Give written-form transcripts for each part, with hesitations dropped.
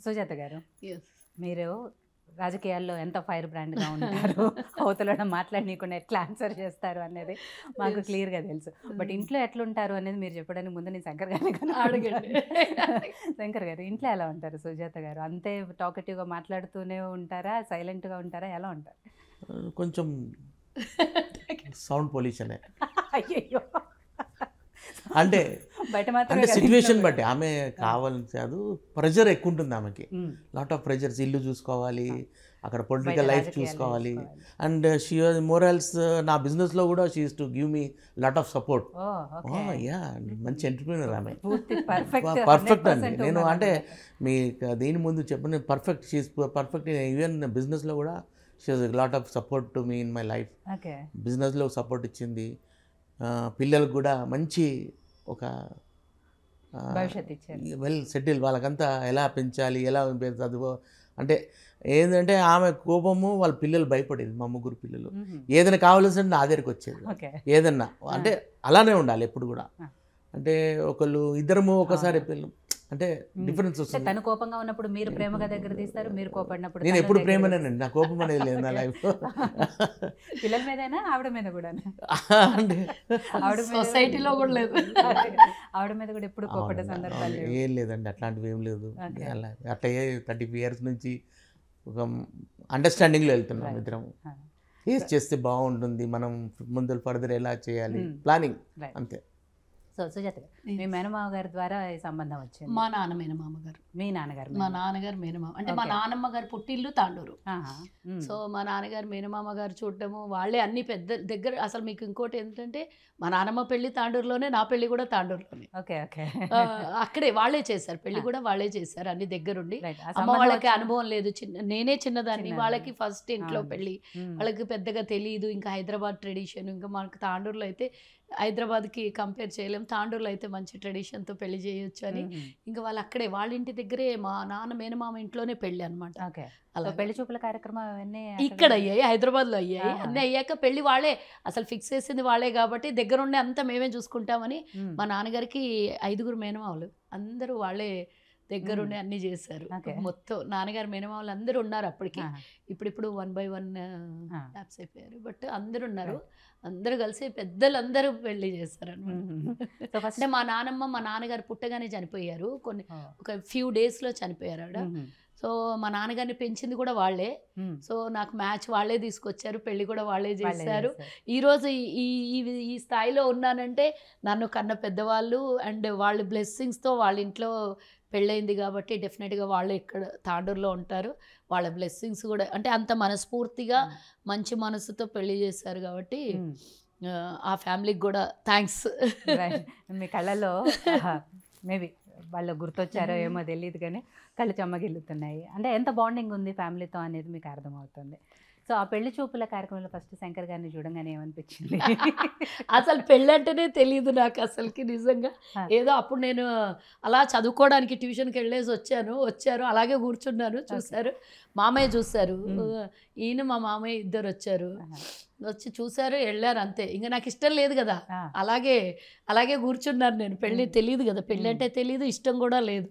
సుజాత గారు, Yes. మీరు రాజకీయాల్లో ఎంత ఫైర్ బ్రాండ్గా ఉంటారు, అవతల మాట్లాడనీయకుండా ఎట్లా ఆన్సర్ చేస్తారు అనేది మాకు క్లియర్గా తెలుసు. బట్ ఇంట్లో ఎట్లుంటారు అనేది మీరు చెప్పడానికి ముందు నేను శంకర్ గారిని అడగండి. శంకర్ గారు, ఇంట్లో ఎలా ఉంటారు సుజాత గారు? అంతే టాకెటివ్గా మాట్లాడుతూనే ఉంటారా, సైలెంట్గా ఉంటారా, ఎలా ఉంటారు? కొంచెం సౌండ్ పొల్యూషనే. అయ్యో, అంటే బయట మాత్రం అంటే సిచ్యువేషన్ బట్టి ఆమె కావాలని కాదు, ప్రెషర్ ఎక్కువ ఉంటుంది ఆమెకి. లాట్ ఆఫ్ ప్రెషర్స్, ఇల్లు చూసుకోవాలి, అక్కడ పొలిటికల్ లైఫ్ చూసుకోవాలి. అండ్ షీ మోరల్స్ నా బిజినెస్లో కూడా she use to give me lot of support. Yeah, మంచి ఎంటర్ప్రీనర్ ఆమె, పర్ఫెక్ట్ అండి. నేను అంటే మీ దీని ముందు చెప్పిన పర్ఫెక్ట్, షీఈస్ పర్ఫెక్ట్. ఈవెన్ బిజినెస్లో కూడా she has lot of support to me in my life. బిజినెస్లో సపోర్ట్ ఇచ్చింది, పిల్లలకు కూడా మంచి ఒక వెల్ సెటిల్, వాళ్ళకంతా ఎలా పెంచాలి, ఎలా చదువు అంటే ఏంటంటే ఆమె కోపము వాళ్ళ పిల్లలు భయపడేది. మా ముగ్గురు పిల్లలు ఏదైనా కావాల్సింటే నా దగ్గరికి వచ్చేది. ఏదన్నా అంటే అలానే ఉండాలి ఎప్పుడు కూడా. అంటే ఒకళ్ళు ఇద్దరము ఒకసారి పిల్లలు అంటే డిఫరెన్స్ వస్తుంది. తను కోపంగా ఉన్నప్పుడు మీరు ప్రేమగా దగ్గర తీస్తారు, మీరు కోపడినప్పుడు నేను ఎప్పుడు ప్రేమనేనండి, నా కోపం అనేది లేదు నా లైఫ్. పిల్లల మీదైనా ఆవిడ మీద కూడా? అంటే ఆవిడ సొసైటీలో కూడా లేదు, ఆవిడ మీద కూడా ఎప్పుడు కోపడ్డ సందర్భాలు ఏం లేదండి, అట్లాంటివి ఏం లేదు. అట్లా 35 years నుంచి ఒక అండర్స్టాండింగ్లో వెళ్తున్నాం ఇద్దరం. ఫేస్ చేస్తే బాగుంటుంది, మనం ముందు ఫర్దర్ ఎలా చేయాలి, ప్లానింగ్ అంతే. సో సుజాత గారు, మీ మేనమామ గారి ద్వారా ఈ సంబంధం వచ్చింది? మా నాన్న మేనమామ గారు. మీ నాన్నగారు? మా నాన్నగారు మేనమామ, అంటే మా నాన్నమ్మ గారు పుట్టిల్లు తాండూరు. సో మా నాన్నగారు మేనమామ గారు చూడటము, వాళ్ళే అన్ని పెద్ద దగ్గర. అసలు మీకు ఇంకోటి ఏంటంటే మా నాన్నమ్మ పెళ్లి తాండూరులోనే, నా పెళ్లి కూడా తాండూరులోనే. అక్కడే వాళ్ళే చేశారు, పెళ్లి కూడా వాళ్ళే చేశారు, అన్ని దగ్గరుండి. అమ్మ వాళ్ళకి అనుభవం లేదు, నేనే చిన్నదాన్ని, వాళ్ళకి ఫస్ట్ ఇంట్లో పెళ్లి, వాళ్ళకి పెద్దగా తెలియదు. ఇంకా హైదరాబాద్ ట్రెడిషన్, ఇంకా మనకు తాండూరులో అయితే హైదరాబాద్కి కంపేర్ చేయలేం, తాండూరులో అయితే మంచి ట్రెడిషన్తో పెళ్లి చేయొచ్చు అని ఇంకా వాళ్ళు అక్కడే వాళ్ళ ఇంటి దగ్గరే, మా నాన్న మేనమామ ఇంట్లోనే పెళ్ళి అనమాట. అలా పెళ్లి చూపుల కార్యక్రమం అవన్నీ ఇక్కడ అయ్యాయి, హైదరాబాద్లో అయ్యాయి. అన్నీ అయ్యాక పెళ్లి వాళ్ళే అసలు ఫిక్స్ చేసింది వాళ్ళే కాబట్టి దగ్గరుండే అంతా మేమే చూసుకుంటామని మా నాన్నగారికి 5 మేనమామలు, అందరూ వాళ్ళే దగ్గరుండి అన్నీ చేశారు మొత్తం. నాన్నగారు మేనమామలు అందరూ ఉన్నారు అప్పటికి, ఇప్పుడు 1 by 1 యాప్స్ అయిపోయారు. బట్ అందరూ ఉన్నారు, అందరూ కలిసి పెద్దలందరూ పెళ్లి చేస్తారు అనమాట. అంటే మా నాన్నమ్మ మా నాన్నగారు పుట్టగానే చనిపోయారు, ఒక few daysలో చనిపోయారు ఆవిడ. సో మా నాన్నగారిని పెంచింది కూడా వాళ్ళే. సో నాకు మ్యాచ్ వాళ్ళే తీసుకొచ్చారు, పెళ్లి కూడా వాళ్ళే చేశారు. ఈరోజు ఈ స్థాయిలో ఉన్నానంటే నన్ను కన్న పెద్దవాళ్ళు అండ్ వాళ్ళ బ్లెస్సింగ్స్తో వాళ్ళ ఇంట్లో పెళ్ళయింది కాబట్టి డెఫినెట్గా వాళ్ళు ఇక్కడ తాండూరులో ఉంటారు. వాళ్ళ బ్లెస్సింగ్స్ కూడా అంటే అంత మనస్ఫూర్తిగా మంచి మనసుతో పెళ్లి చేశారు కాబట్టి ఆ ఫ్యామిలీకి కూడా థ్యాంక్స్. మీ కళ్ళలో మేబీ వాళ్ళు గుర్తొచ్చారో ఏమో తెలియదు కానీ కళ్ళు చెమ్మగిల్లుతున్నాయి. అంటే ఎంత బాండింగ్ ఉంది ఫ్యామిలీతో అనేది మీకు అర్థమవుతుంది. సో ఆ పెళ్లి చూపుల కార్యక్రమంలో ఫస్ట్ శంకర్ గారిని చూడంగానే ఏమనిపించింది? అసలు పెళ్ళి అంటేనే తెలియదు నాకు అసలుకి నిజంగా. ఏదో అప్పుడు నేను అలా చదువుకోవడానికి ట్యూషన్కి వెళ్ళేసి వచ్చారు అలాగే కూర్చున్నాను, చూశారు, మామయ్య చూశారు, ఈయన మా మామయ్య ఇద్దరు వచ్చి చూశారు, వెళ్ళారు అంతే. ఇంకా నాకు ఇష్టం లేదు కదా, అలాగే కూర్చున్నాను నేను. పెళ్ళి తెలియదు కదా, పెళ్ళి అంటే తెలియదు, ఇష్టం కూడా లేదు.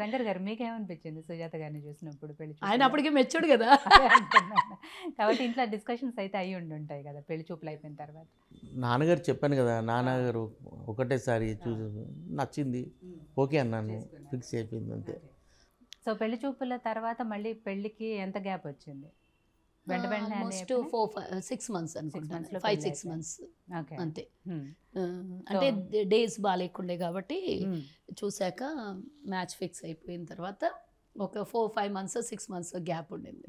శంకర్ గారు మీకేమనిపించింది సుజాత గారిని చూసినప్పుడు? పెళ్లి ఆయన అప్పటికే మెచ్చుడు కదా కాబట్టి ఇంట్లో డిస్కషన్స్ అయితే అయ్యి ఉంటాయి కదా పెళ్లి చూపులు అయిపోయిన తర్వాత. నాన్నగారు చెప్పాను కదా, నాన్నగారు ఒకటేసారి చూసి నచ్చింది, ఓకే అన్నాను, ఫిక్స్ అయిపోయింది అంతే. సో పెళ్లి చూపుల తర్వాత మళ్ళీ పెళ్లికి ఎంత గ్యాప్ వచ్చింది? ఆల్మోస్ట్ 6 months అనుకుంటాను, 5-6 months అంతే. అంటే డేస్ బాగాలేకుండే కాబట్టి చూశాక మ్యాచ్ ఫిక్స్ అయిపోయిన తర్వాత ఒక 4-5 months 6 months గ్యాప్ ఉండింది.